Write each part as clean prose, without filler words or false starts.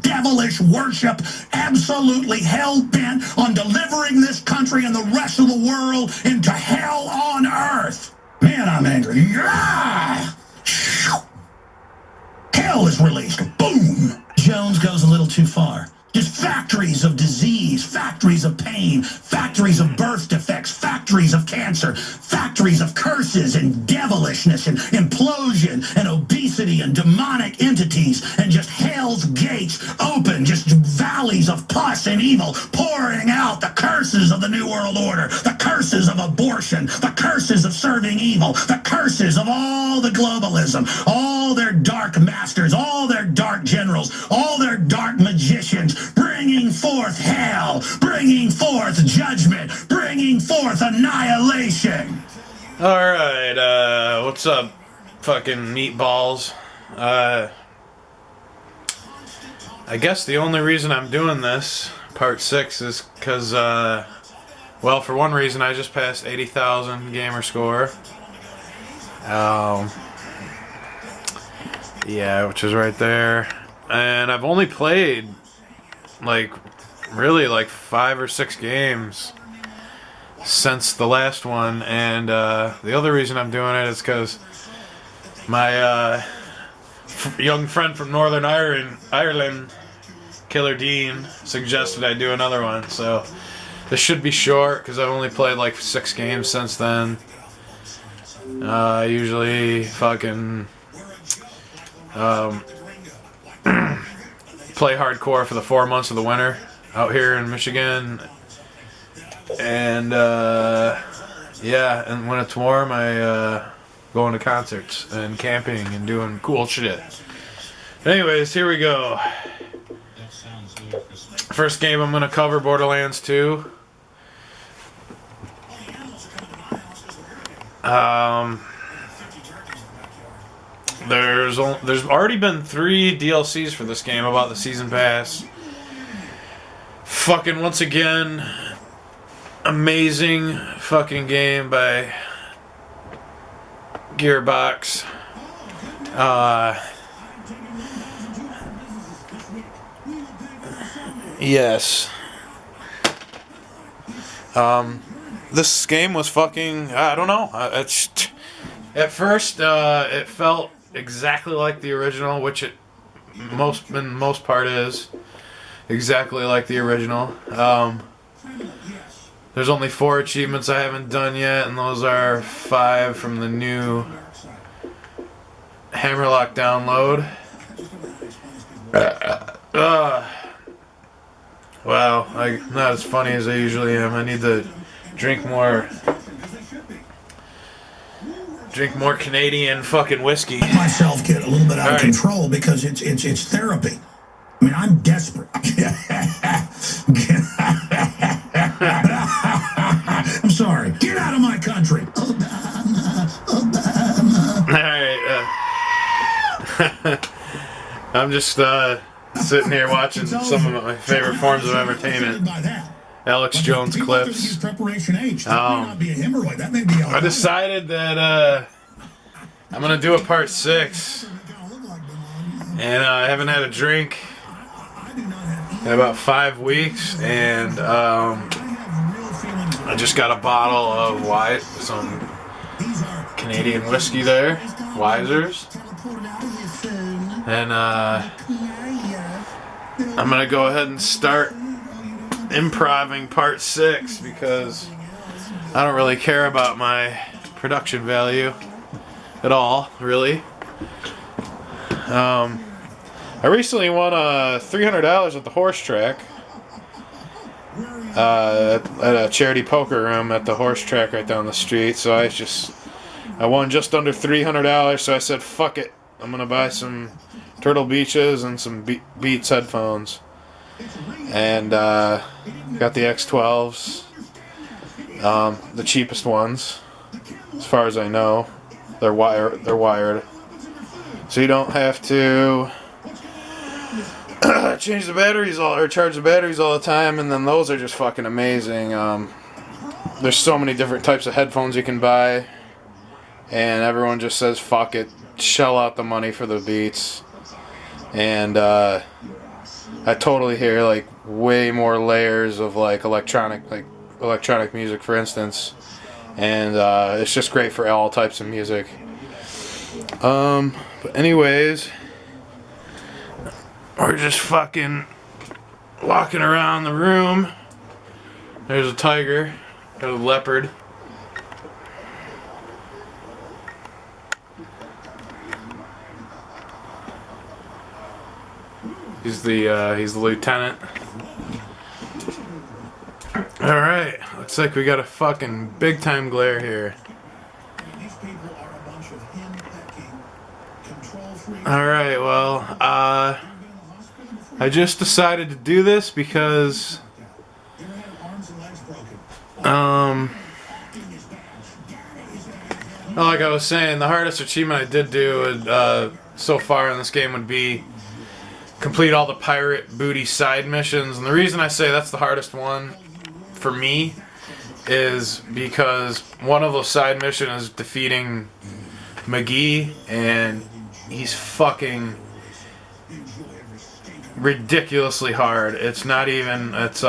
devilish worship, absolutely hell-bent on delivering this country and the rest of the world into hell on earth. Man, I'm angry. Ah! Hell is released. Boom! Jones goes a little too far. Just factories of disease, factories of pain, factories of birth defects, factories of cancer, factories of curses and devilishness and implosion and obesity and demonic entities, and just hell's gates open, just valleys of pus and evil pouring out the curses of the New World Order, the curses of abortion, the curses of serving evil, the curses of all the globalism, all their dark masters, all their dark generals, all their dark magicians, bringing forth hell, bringing forth judgment, bringing forth annihilation. Alright, what's up, fucking meatballs? I guess the only reason I'm doing this, part 6, is because, well, for one reason, I just passed 80,000 gamer score. Yeah, which is right there. And I've only played really 5 or 6 games since the last one, and the other reason I'm doing it is because my young friend from Northern Ireland, Killer Dean, suggested I do another one, so this should be short because I've only played 6 games since then. I usually fucking play hardcore for the 4 months of the winter out here in Michigan, and yeah, and when it's warm I going to concerts and camping and doing cool shit. Anyways, here we go. First game I'm gonna cover, Borderlands 2. There's already been 3 DLCs for this game about the season pass. Fucking once again, amazing fucking game by Gearbox. Yes. This game was fucking, I don't know. At first, it felt exactly like the original, which it most part is exactly like the original. There's only 4 achievements I haven't done yet, and those are 5 from the new Hammerlock download. Wow, I'm not as funny as I usually am. I need to drink more Canadian fucking whiskey. Let myself get a little bit out of control because it's therapy. I mean, I'm desperate. I'm sorry. Get out of my country. Alright, I'm just sitting here watching some of my favorite forms of entertainment. Alex Jones clips. I decided that I'm going to do a part 6. And I haven't had a drink in about 5 weeks. And I just got a bottle of some Canadian whiskey there. Wiser's. And I'm going to go ahead and start improving part 6 because I don't really care about my production value at all, really. I recently won $300 at the horse track at a charity poker room at the horse track right down the street. So I won just under $300, so I said fuck it, I'm gonna buy some Turtle Beaches and some Beats headphones, and got the X12s, the cheapest ones as far as I know. They're wired, so you don't have to change the batteries or charge the batteries all the time. And then those are just fucking amazing. There's so many different types of headphones you can buy, and everyone just says fuck it, shell out the money for the Beats. And I totally hear like way more layers of like electronic music, for instance, and it's just great for all types of music. But anyways, we're just fucking walking around the room. There's a tiger, there's a leopard. He's the lieutenant. Alright, looks like we got a fucking big time glare here. Alright, well, I just decided to do this because like I was saying, the hardest achievement I did do so far in this game would be complete all the pirate booty side missions. And the reason I say that's the hardest one for me is because one of those side missions is defeating McGee, and he's fucking ridiculously hard. It's not even, it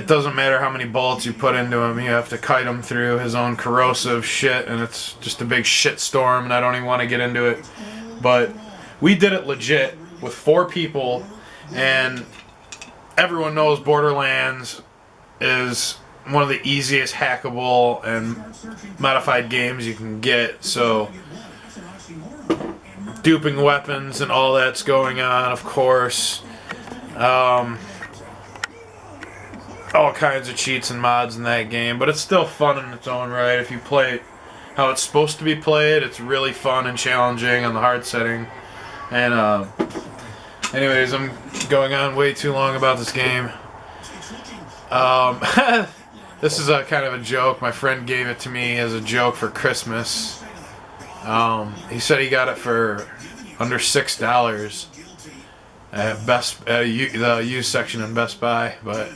doesn't matter how many bullets you put into him, you have to kite him through his own corrosive shit, and it's just a big shit storm, and I don't even want to get into it. But we did it legit with 4 people, and everyone knows Borderlands is one of the easiest hackable and modified games you can get, so duping weapons and all that's going on, of course. All kinds of cheats and mods in that game, but it's still fun in its own right. If you play it how it's supposed to be played, it's really fun and challenging on the hard setting. And anyways, I'm going on way too long about this game. This is a kind of a joke. My friend gave it to me as a joke for Christmas. He said he got it for under $6 at the used section in Best Buy, but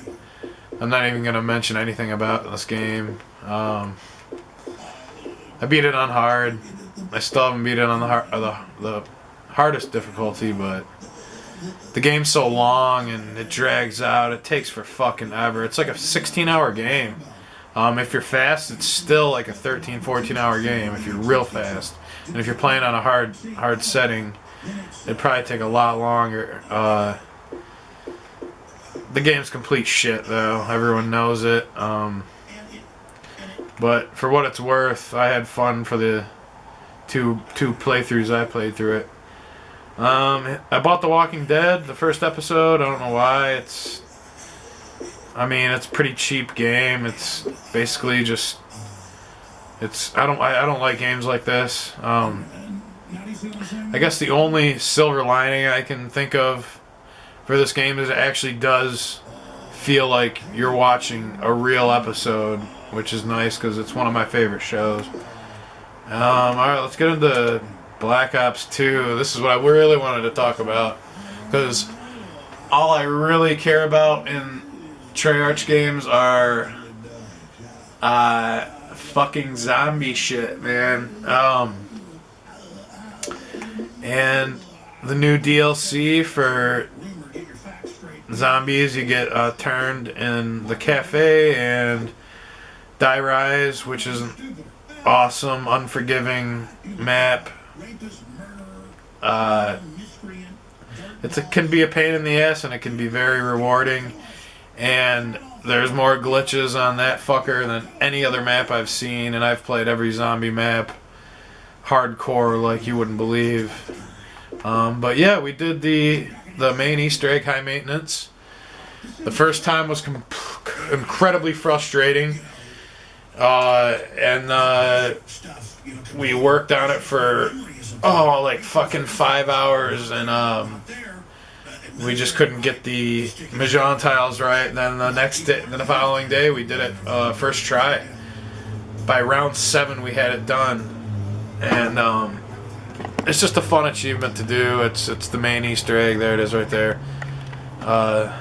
I'm not even gonna mention anything about this game. I beat it on hard. I still haven't beat it on the hardest difficulty, but the game's so long and it drags out. It takes for fucking ever. It's like a 16-hour game. If you're fast, it's still like a 13, 14-hour game if you're real fast. And if you're playing on a hard setting, it'd probably take a lot longer. The game's complete shit, though. Everyone knows it. But for what it's worth, I had fun for the two playthroughs I played through it. I bought The Walking Dead, the first episode. I don't know why. It's a pretty cheap game. It's basically just, I don't like games like this. I guess the only silver lining I can think of for this game is it actually does feel like you're watching a real episode, which is nice because it's one of my favorite shows. Alright, let's get into Black Ops 2. This is what I really wanted to talk about, because all I really care about in Treyarch games are fucking zombie shit, man. And the new DLC for zombies, you get turned in the cafe, and Die Rise, which is an awesome, unforgiving map. It can be a pain in the ass, and it can be very rewarding. And there's more glitches on that fucker than any other map I've seen, and I've played every zombie map hardcore like you wouldn't believe. But yeah, we did the main Easter egg, High Maintenance. The first time was incredibly frustrating, and we worked on it for like fucking 5 hours, and we just couldn't get the Mahjong tiles right. And then the following day, we did it first try. By round 7, we had it done, and it's just a fun achievement to do. It's the main Easter egg. There it is, right there. I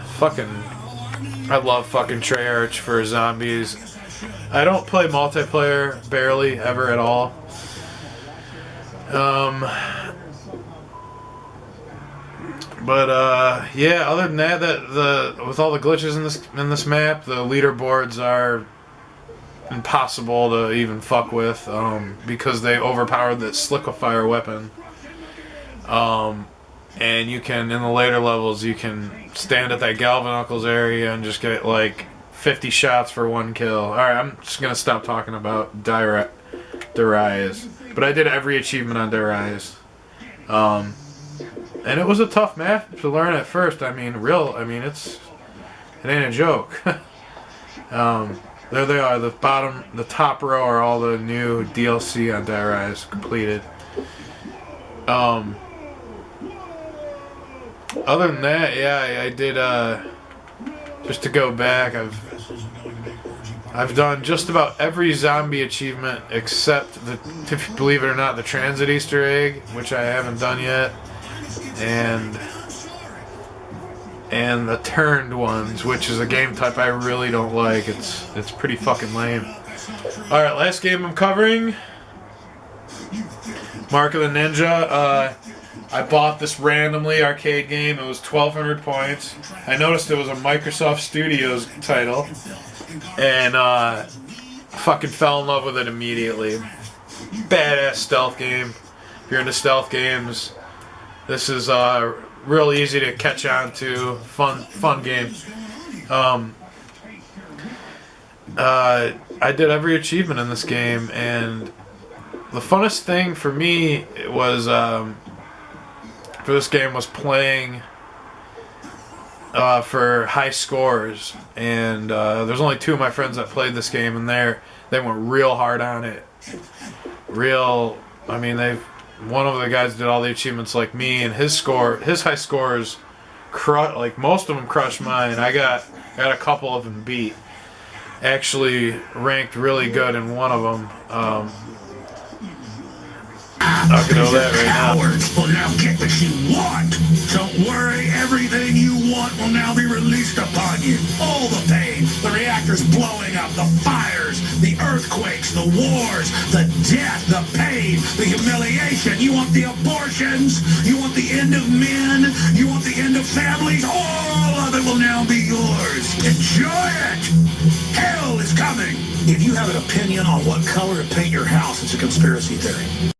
love fucking Treyarch for zombies. I don't play multiplayer barely ever at all. But yeah, other than that, with all the glitches in this map, the leaderboards are impossible to even fuck with because they overpowered the Sliquifier weapon. And you can, in the later levels, you can stand at that Galvanickles area and just get like 50 shots for 1 kill. Alright, I'm just gonna stop talking about Darius. But I did every achievement on Darius. And it was a tough map to learn at first. I mean, it ain't a joke. There they are, the top row are all the new DLC on Darius completed. Other than that, yeah, I did, just to go back, I've done just about every zombie achievement except if you believe it or not, the transit Easter egg, which I haven't done yet, and the turned ones, which is a game type I really don't like. It's pretty fucking lame. Alright, last game I'm covering, Mark of the Ninja. I bought this randomly arcade game. It was 1,200 points. I noticed it was a Microsoft Studios title, and fucking fell in love with it immediately. Badass stealth game. If you're into stealth games, this is real easy to catch on to. Fun game. I did every achievement in this game, and the funnest thing for me was for this game was playing for high scores, and there's only 2 of my friends that played this game, and they went real hard on it. I mean, one of the guys did all the achievements like me, and his high scores, like most of them crushed mine. I got a couple of them beat. Actually ranked really good in one of them. I can know that right now. Cowards will now get what you want. Don't worry, everything you want will now be released upon you. All the pain, the reactors blowing up, the fires, the earthquakes, the wars, the death, the pain, the humiliation. You want the abortions, you want the end of men, you want the end of families. All of it will now be yours. Enjoy it. Hell is coming. If you have an opinion on what color to paint your house, it's a conspiracy theory.